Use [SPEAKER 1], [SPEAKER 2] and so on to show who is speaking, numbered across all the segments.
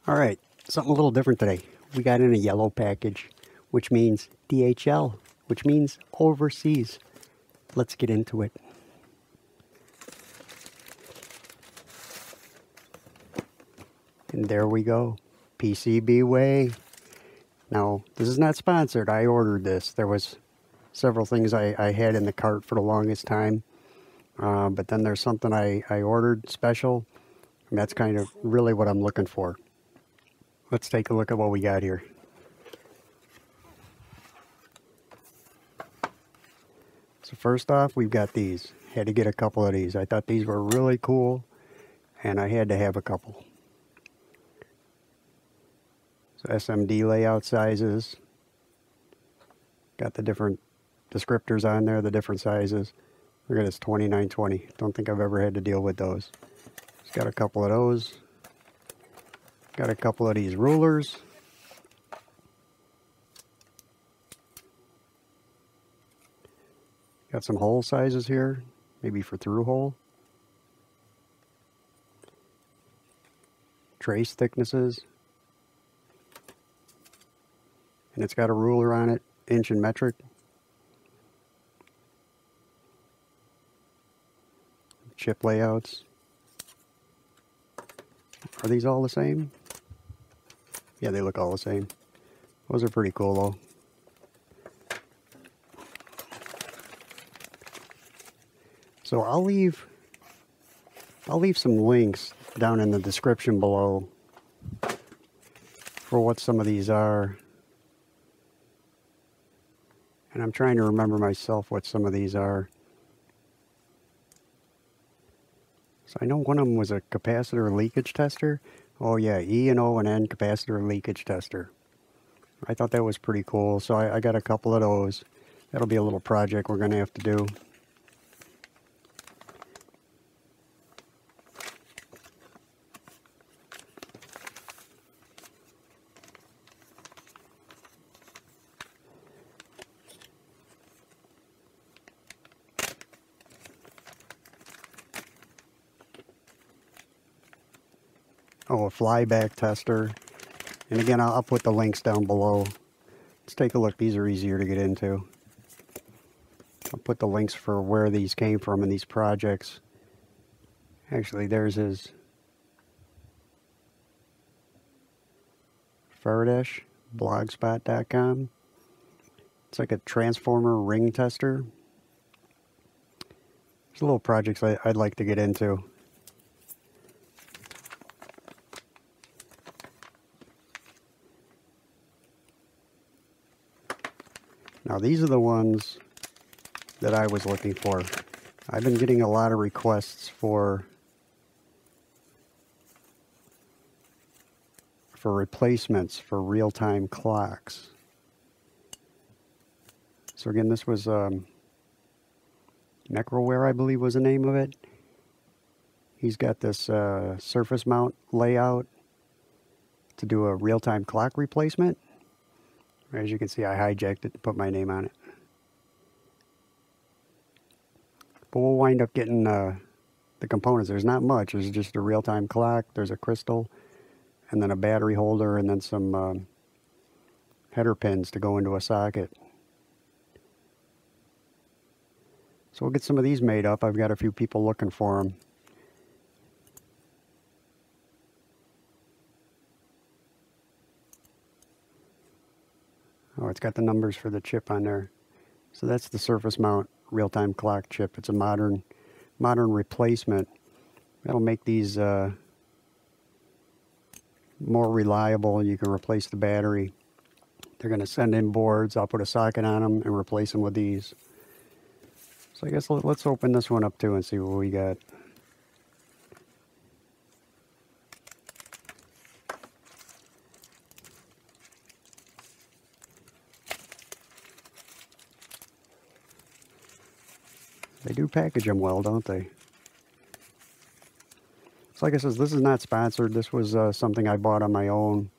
[SPEAKER 1] Alright, something a little different today. We got in a yellow package, which means DHL, which means overseas. Let's get into it. And there we go. PCB way. Now, this is not sponsored. I ordered this. There was several things I had in the cart for the longest time. But then there's something I ordered special. And that's kind of really what I'm looking for. Let's take a look at what we got here. So first off, we've got these. Had to get a couple of these. I thought these were really cool, and I had to have a couple. So SMD layout sizes. Got the different descriptors on there, the different sizes. Look at this 2920. Don't think I've ever had to deal with those. Just got a couple of those. Got a couple of these rulers. Got some hole sizes here, maybe for through hole. Trace thicknesses. And it's got a ruler on it, inch and metric. Chip layouts. Are these all the same? Yeah, they look all the same. Those are pretty cool though. So I'll leave some links down in the description below for what some of these are. And I'm trying to remember myself what some of these are. So I know one of them was a capacitor leakage tester. Oh yeah, E&O&N capacitor leakage tester. I thought that was pretty cool, so I got a couple of those. That'll be a little project we're going to have to do. Oh, a flyback tester. And again, I'll put the links down below. Let's take a look. These are easier to get into. I'll put the links for where these came from in these projects. Actually, theirs is Fardash, blogspot.com. It's like a transformer ring tester. There's little projects I'd like to get into. Now these are the ones that I was looking for. I've been getting a lot of requests for replacements for real-time clocks. So again, this was Necroware, I believe was the name of it. He's got this surface mount layout to do a real-time clock replacement. As you can see, I hijacked it to put my name on it. But we'll wind up getting the components. There's not much. There's just a real-time clock. There's a crystal, and then a battery holder, and then some header pins to go into a socket. So we'll get some of these made up. I've got a few people looking for them. Oh, it's got the numbers for the chip on there. So that's the surface mount real-time clock chip. It's a modern replacement. That'll make these more reliable. You can replace the battery. They're going to send in boards. I'll put a socket on them and replace them with these. So I guess let's open this one up too and see what we got. They do package them well, don't they? So like I said, this is not sponsored. This was something I bought on my own.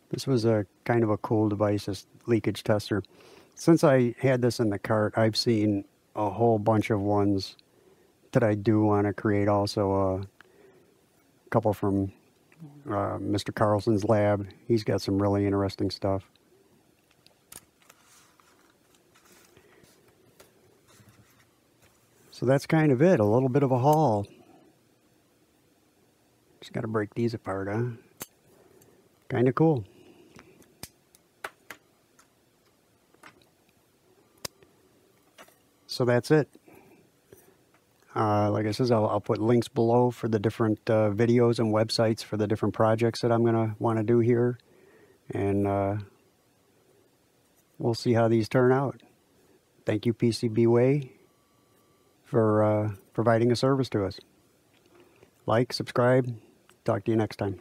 [SPEAKER 1] This was a kind of a cool device, this leakage tester. Since I had this in the cart, I've seen a whole bunch of ones that I do want to create also. couple from Mr. Carlson's lab. He's got some really interesting stuff. So that's kind of it, a little bit of a haul. Just got to break these apart, huh? Kind of cool. So that's it. Like I said, I'll put links below for the different videos and websites for the different projects that I'm going to want to do here. And we'll see how these turn out. Thank you, PCBWay, for providing a service to us. Like, subscribe. Talk to you next time.